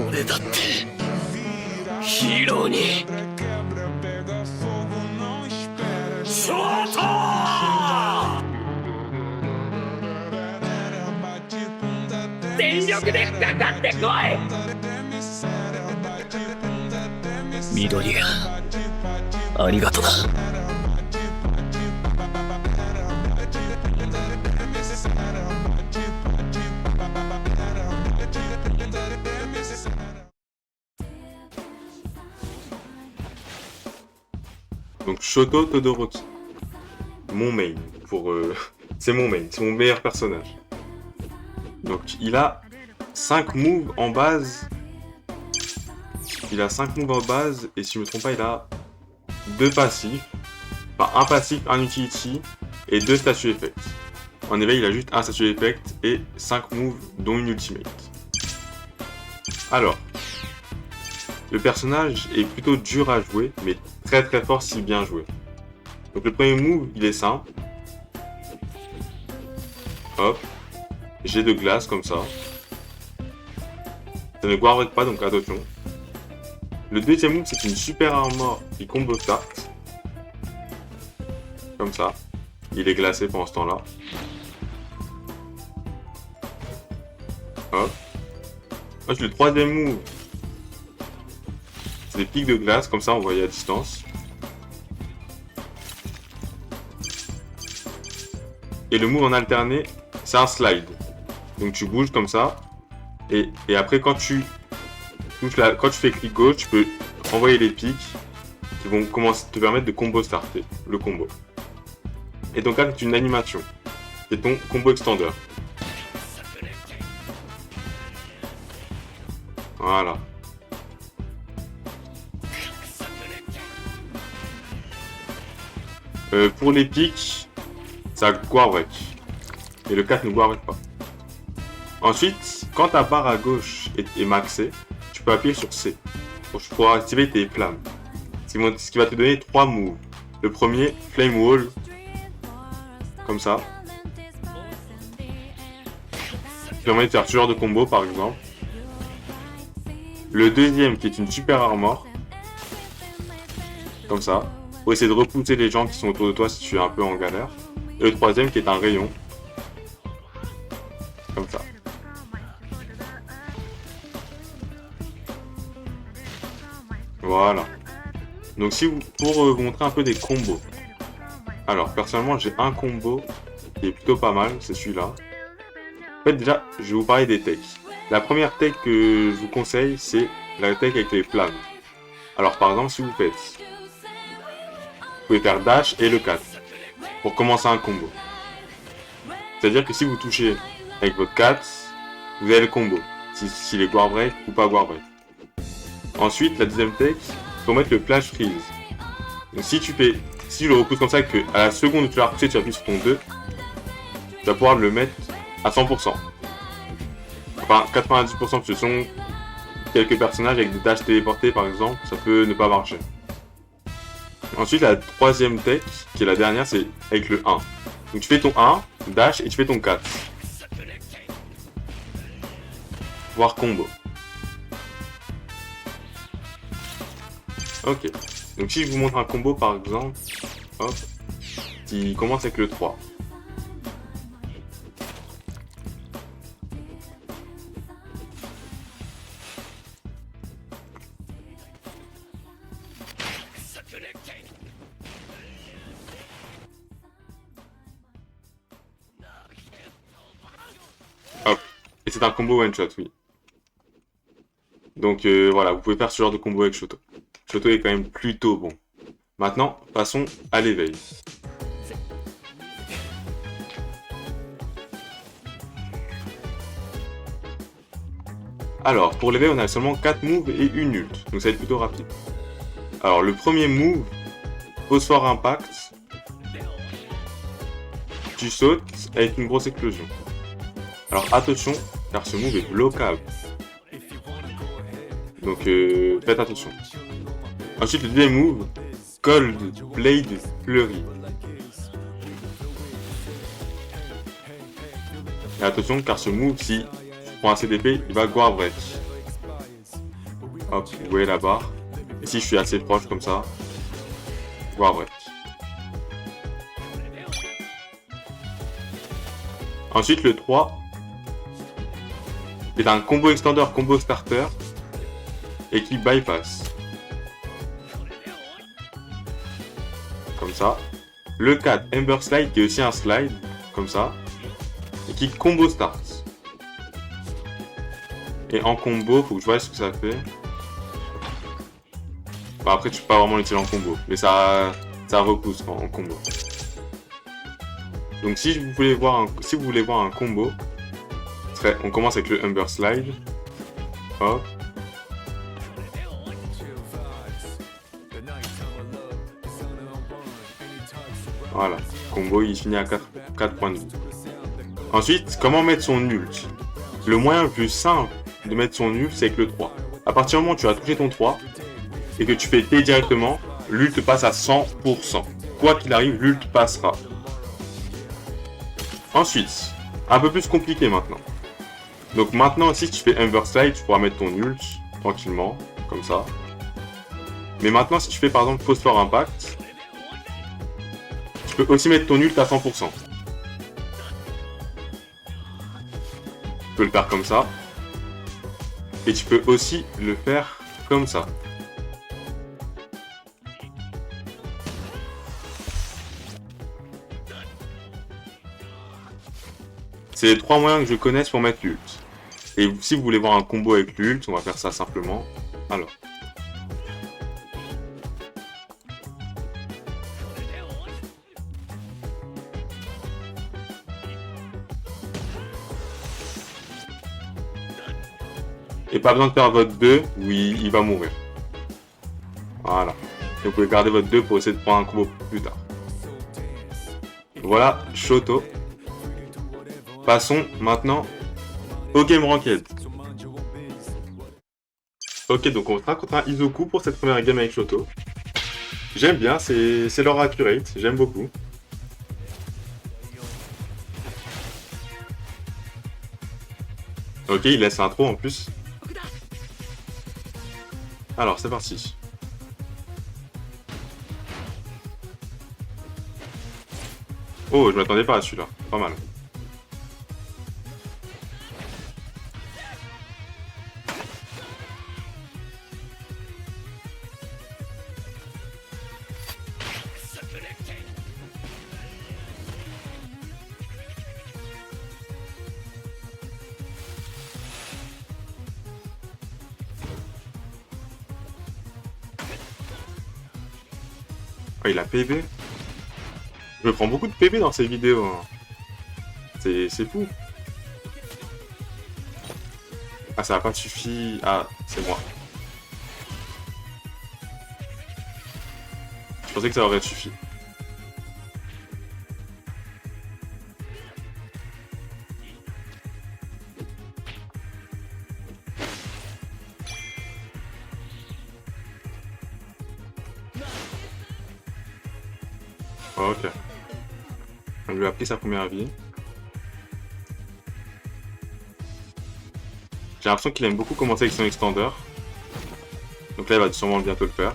俺だってヒーローにショート全力でかかってこい緑谷ありがとな。Donc Shoto Todoroki, mon main, c'est mon main, c'est mon meilleur personnage. Donc il a 5 moves en base. Il a 5 moves en base et si je me trompe pas il a 2 passifs. Enfin un passif, un utility et 2 statue effects. En éveil il a juste un statue effect et 5 moves dont une ultimate. Alors, le personnage est plutôt dur à jouer mais très très fort si bien joué. Donc le premier move il est simple. Hop. Jet de glace comme ça. Ça ne guard pas donc attention. Le deuxième move c'est une super armor qui combo start. Comme ça. Il est glacé pendant ce temps là. Hop. Ensuite le troisième move. C'est des pics de glace comme ça on voit à distance. Et le move en alterné c'est un slide. Donc tu bouges comme ça. Et après quand tu fais clic gauche, tu peux envoyer les pics qui vont commencer te permettre de combo starter le combo. Et donc là c'est une animation. C'est ton combo extender. Voilà. Pour les pics, ça guard break. Et le 4 ne guard break pas. Ensuite, quand ta barre à gauche est maxée, tu peux appuyer sur C pour activer tes flammes. Ce qui va te donner 3 moves. Le premier, Flame Wall. Comme ça. Qui permet de faire ce genre de combo par exemple. Le deuxième qui est une super armor. Comme ça. Pour essayer de repousser les gens qui sont autour de toi si tu es un peu en galère. Et le troisième qui est un rayon. Comme ça. Voilà. Donc pour vous montrer un peu des combos. Alors personnellement j'ai un combo qui est plutôt pas mal, c'est celui-là. En fait déjà je vais vous parler des techs. La première tech que je vous conseille c'est la tech avec les flammes. Alors par exemple si vous faites, vous pouvez faire dash et le 4 pour commencer un combo. C'est-à-dire que si vous touchez avec votre 4, vous avez le combo. S'il est guard break ou pas guard break. Ensuite, la deuxième tech, il faut mettre le flash freeze. Donc si je le repousse comme ça, que à la seconde où tu l'as repoussé, tu appuies sur ton 2, tu vas pouvoir le mettre à 100%. Enfin, 90% parce que ce sont quelques personnages avec des dashs téléportés par exemple, ça peut ne pas marcher. Ensuite, la troisième tech, qui est la dernière, c'est avec le 1. Donc tu fais ton 1, dash et tu fais ton 4. Voire combo. Ok, donc si je vous montre un combo par exemple, hop, qui commence avec le 3. Hop, et c'est un combo one shot, oui. Donc voilà, vous pouvez faire ce genre de combo avec Shoto. Shoto est quand même plutôt bon. Maintenant, passons à l'éveil. Alors, pour l'éveil, on a seulement 4 moves et une ult, donc ça va être plutôt rapide. Alors, le premier move, Phosphore Impact. Tu sautes avec une grosse explosion. Alors attention, car ce move est bloquable. Donc faites attention. Ensuite, le deuxième move, Cold Blade Flurry. Et attention, car ce move, si tu prends assez d'épée, il va guard break. Hop, vous voyez la barre. Et si je suis assez proche comme ça, guard break. Ensuite, le 3 est un combo extender, combo starter et qui bypass. Comme ça. Le 4, Ember Slide, qui est aussi un slide, comme ça, et qui combo start. Et en combo, faut que je vois ce que ça fait. Bon, après, tu peux pas vraiment l'utiliser en combo, mais ça repousse en combo. Donc si vous voulez voir un combo, on commence avec le Ember Slide. Hop. Voilà, combo il finit à 4 points de vie. Ensuite, comment mettre son ult? Le moyen le plus simple de mettre son ult, c'est avec le 3. À partir du moment où tu as touché ton 3 et que tu fais T directement, l'ult passe à 100%. Quoi qu'il arrive, l'ult passera. Ensuite, un peu plus compliqué maintenant. Donc maintenant, si tu fais Ember Slide, tu pourras mettre ton ult tranquillement, comme ça. Mais maintenant, si tu fais par exemple Phosphore Impact, tu peux aussi mettre ton ult à 100%. Tu peux le faire comme ça. Et tu peux aussi le faire comme ça. C'est les 3 moyens que je connaisse pour mettre l'ult. Et si vous voulez voir un combo avec l'ult, on va faire ça simplement. Alors. Et pas besoin de faire votre 2, oui, il va mourir. Voilà. Et vous pouvez garder votre 2 pour essayer de prendre un combo plus tard. Voilà, Shoto. Passons maintenant au Game Ranked. Ok, donc on sera contre un Izoku pour cette première game avec Shoto. J'aime bien, c'est leur accurate, j'aime beaucoup. Ok, il laisse l'intro en plus. Alors, c'est parti. Oh, je m'attendais pas à celui-là. Pas mal. Oh, il a PV. Je prends beaucoup de PV dans ces vidéos. Hein. C'est fou. Ah, ça n'a pas suffi. Ah, c'est moi. Je pensais que ça aurait suffi. Oh, ok. On lui a pris sa première vie. J'ai l'impression qu'il aime beaucoup commencer avec son extender. Donc là, il va sûrement bientôt le faire.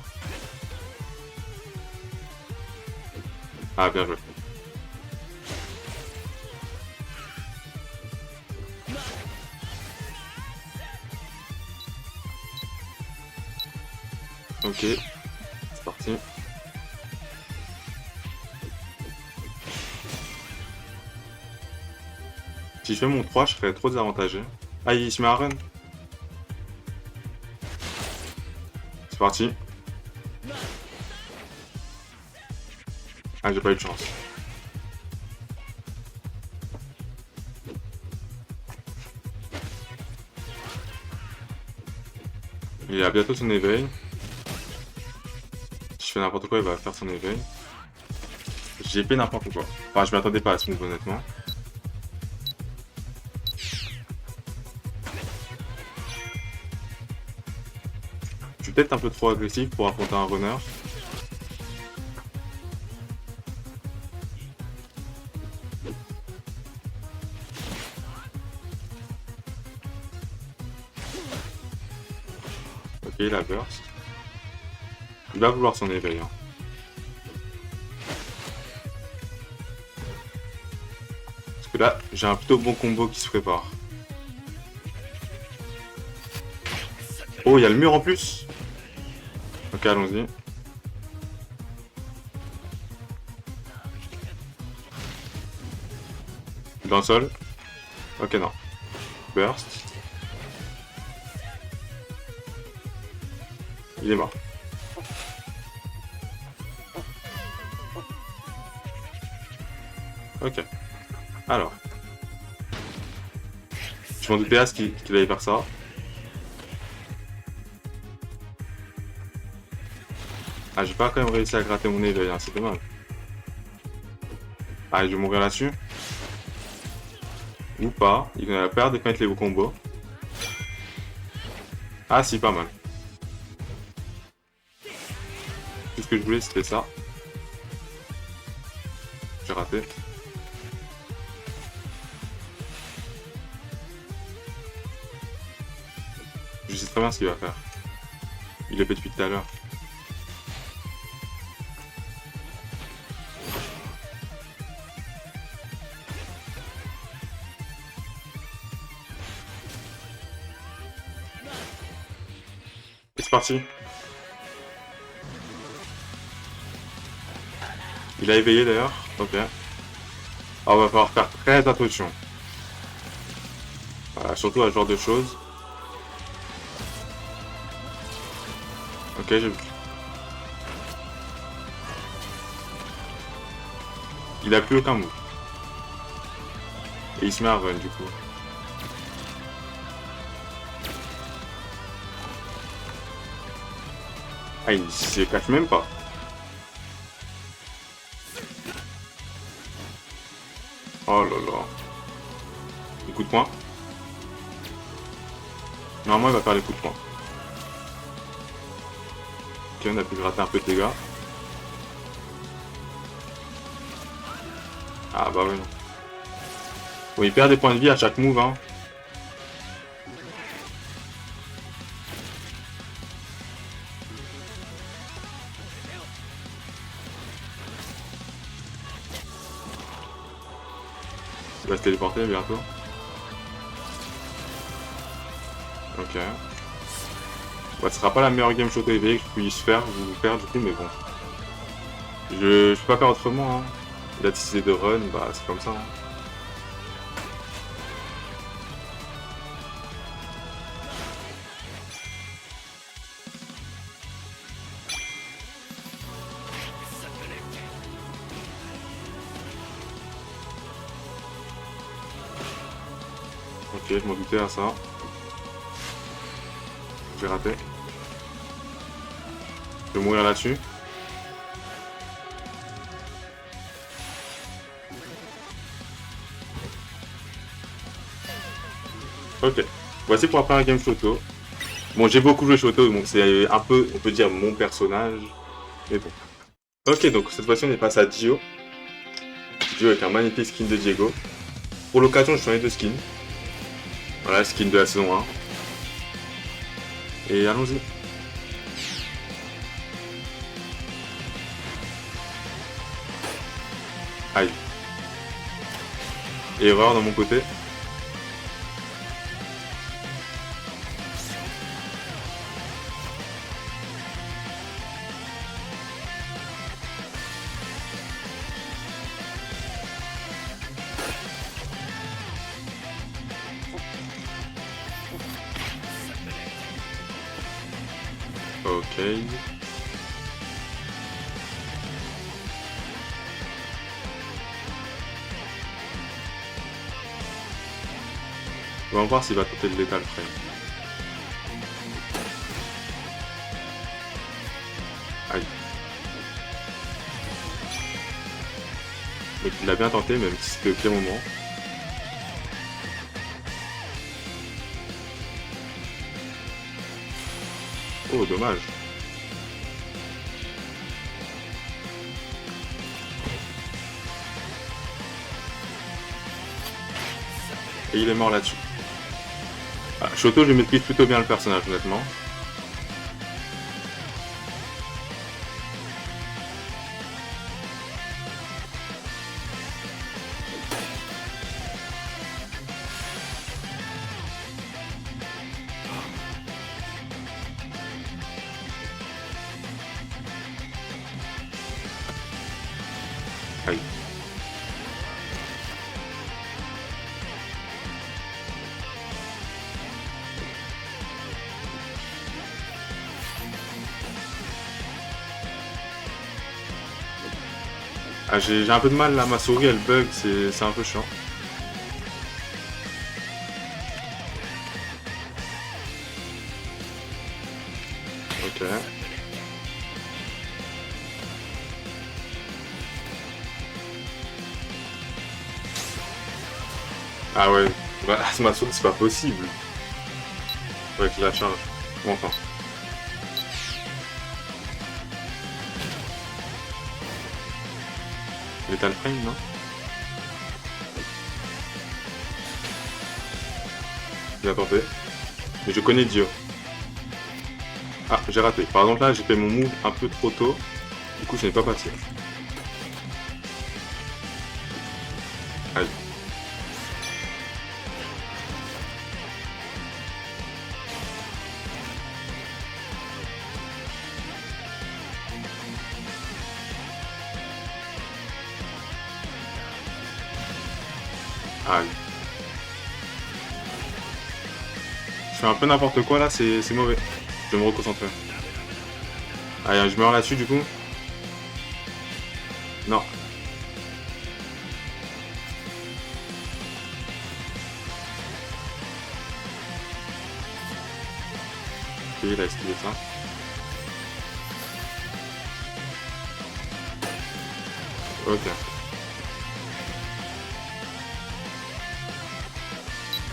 Ah, bien joué. Ok, c'est parti. Si je fais mon 3, je serais trop désavantagé. Ah, il se met à run. C'est parti. Ah, j'ai pas eu de chance. Il a bientôt son éveil. Si je fais n'importe quoi, il va faire son éveil. J'ai fait n'importe quoi. Enfin, je m'attendais pas à ce move, honnêtement. Je suis peut-être un peu trop agressif pour affronter un runner. Ok, la burst. Il va vouloir son éveil. Hein. Parce que là, j'ai un plutôt bon combo qui se prépare. Oh, il y a le mur en plus. Ok, allons-y. Dans le sol. Ok, non. Burst. Il est mort. Ok. Alors. Je m'en doutais à ce qu'il allait faire ça. Ah, j'ai pas quand même réussi à gratter mon éveil, hein, c'est dommage. Ah, je vais mourir là-dessus. Ou pas. Il a peur de connaître les beaux combos. Ah si, pas mal. Tout ce que je voulais, c'était ça. J'ai raté. Je sais très bien ce qu'il va faire. Il le fait depuis tout à l'heure. Et c'est parti. Il a éveillé d'ailleurs. Ok. Ah, on va falloir faire très attention. Voilà, surtout à ce genre de choses. Ok, j'ai vu. Il a plus aucun move. Et il se met à run du coup. Ah, il se cache même pas. Oh là là. Les coups de poing. Normalement, il va faire les coups de poing. Ok, on a pu gratter un peu de dégâts. Ah bah oui. Bon, il perd des points de vie à chaque move, hein. Il va se téléporter bientôt. Ok. Bah, ce sera pas la meilleure game Shoto éveillée que je puisse faire, vous faire du coup, mais bon. Je peux pas faire autrement, hein. Il a décidé de run, bah c'est comme ça. Hein. Ok, je m'en doutais à ça. J'ai raté. Je vais mourir là-dessus. Ok. Voici pour la première game Shoto. Bon, j'ai beaucoup joué Shoto, donc c'est un peu, on peut dire, mon personnage. Mais bon. Ok, donc cette fois-ci, on est passé à Dio. Dio avec un magnifique skin de Diego. Pour l'occasion, je change de skin. Voilà, skin de la saison 1. Et allons-y. Aïe. Erreur dans mon côté. Ok. On va voir s'il va tenter de l'étal frame. Aïe. Donc il a bien tenté, même si c'était au pire moment. Oh, dommage. Et il est mort là-dessus. Ah, Shoto, je maîtrise plutôt bien le personnage, honnêtement. Ah, j'ai un peu de mal là, ma souris elle bug, c'est un peu chiant. Ok. Ah ouais, bah, ma souris c'est pas possible. Ouais, qu'il la charge. Bon, enfin. Lethal Frame, non? Bien tenté. Mais je connais Dio. Ah, j'ai raté. Par exemple là, j'ai fait mon move un peu trop tôt. Du coup, ce n'est pas passé. Aïe. Aïe. Je fais un peu n'importe quoi là, c'est mauvais. Je vais me reconcentrer. Allez, je meurs là-dessus du coup. Non. Ok, il a esquivé ça. Ok.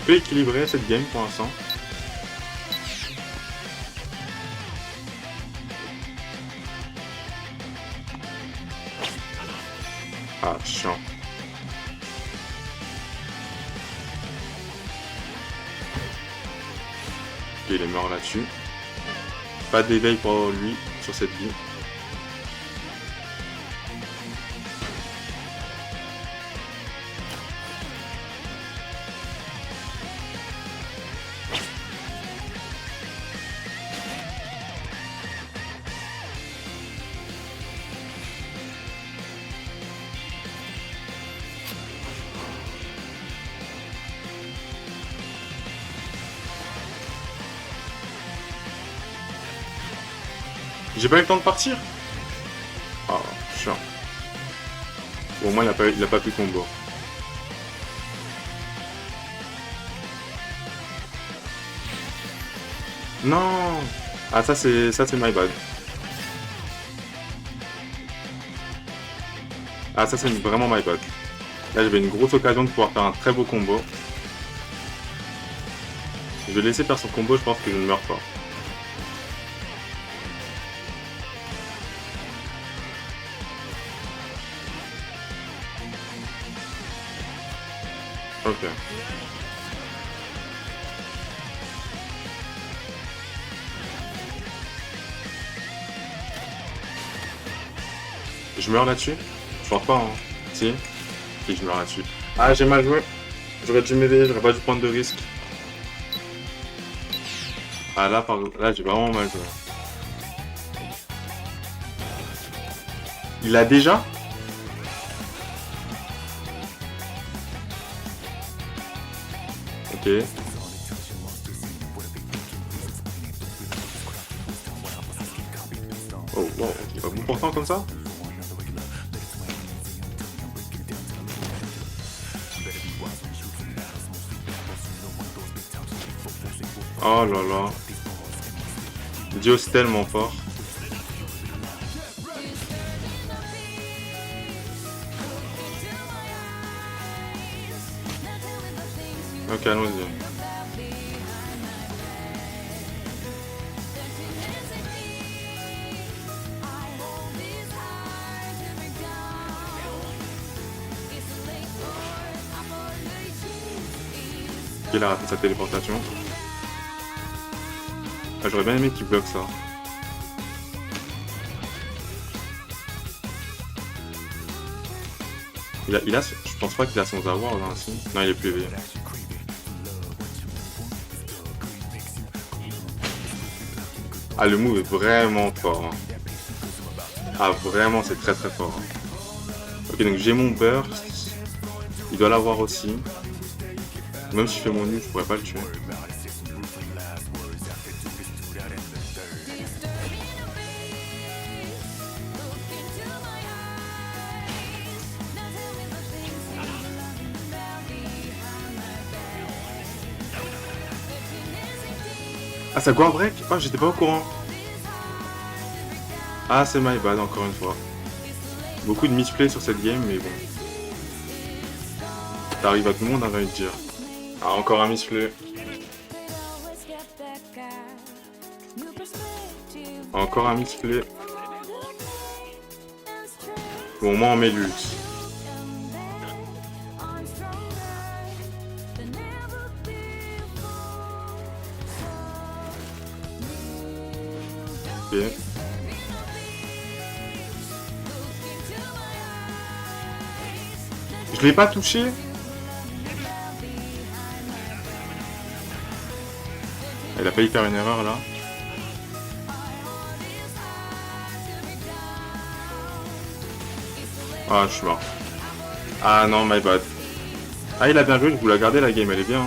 Peu équilibré cette game pour l'instant. Ah, chiant. Ok, il est mort là-dessus. Pas d'éveil pour lui sur cette vie. J'ai pas eu le temps de partir. Ah, chiant. Bon, au moins, il a pas pu combo. Non. Ah, ça c'est my bad. Ah, ça c'est vraiment my bad. Là, j'avais une grosse occasion de pouvoir faire un très beau combo. Je vais laisser faire son combo, je pense que je ne meurs pas. Ok. Je meurs là-dessus? Je pense pas, hein. Si? Si, je meurs là-dessus. Ah, j'ai mal joué. J'aurais dû m'éveiller, j'aurais pas dû prendre de risque. Ah, là j'ai vraiment mal joué. Il a déjà? Ok. Oh, wow, il va bon pourtant comme ça? Oh là là. Dio c'est tellement fort. Ok, allons-y. Il a raté sa téléportation. Ah, j'aurais bien aimé qu'il bloque ça. Je pense pas qu'il a son Zawar là ainsi. Non, il est plus éveillé. Ah, le move est vraiment fort. Hein. Ah, vraiment, c'est très très fort. Hein. Ok, donc j'ai mon burst. Il doit l'avoir aussi. Même si je fais mon nul, je pourrais pas le tuer. Ah, ça guard break? Ah, j'étais pas au courant. Ah, c'est my bad, encore une fois. Beaucoup de misplay sur cette game, mais bon. Ça arrive à tout le monde, on va dire. Ah, encore un misplay. Encore un misplay. Bon, au moins on met l'ult. Ok. Je l'ai pas touché. Elle a failli faire une erreur là. Ah, je suis mort. Ah non, my bad. Ah, il a bien joué, je vous la gardez la game, elle est bien. Hein.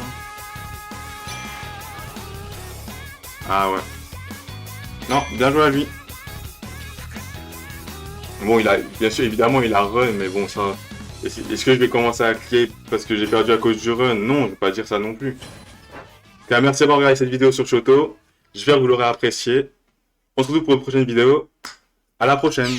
Ah ouais. Non, bien joué à lui. Bon, il a, bien sûr, évidemment, il a run, mais bon, ça... Est-ce que je vais commencer à cliquer parce que j'ai perdu à cause du run? Non, je vais pas dire ça non plus. En tout cas, merci d'avoir regardé cette vidéo sur Shoto. J'espère que vous l'aurez apprécié. On se retrouve pour une prochaine vidéo. À la prochaine.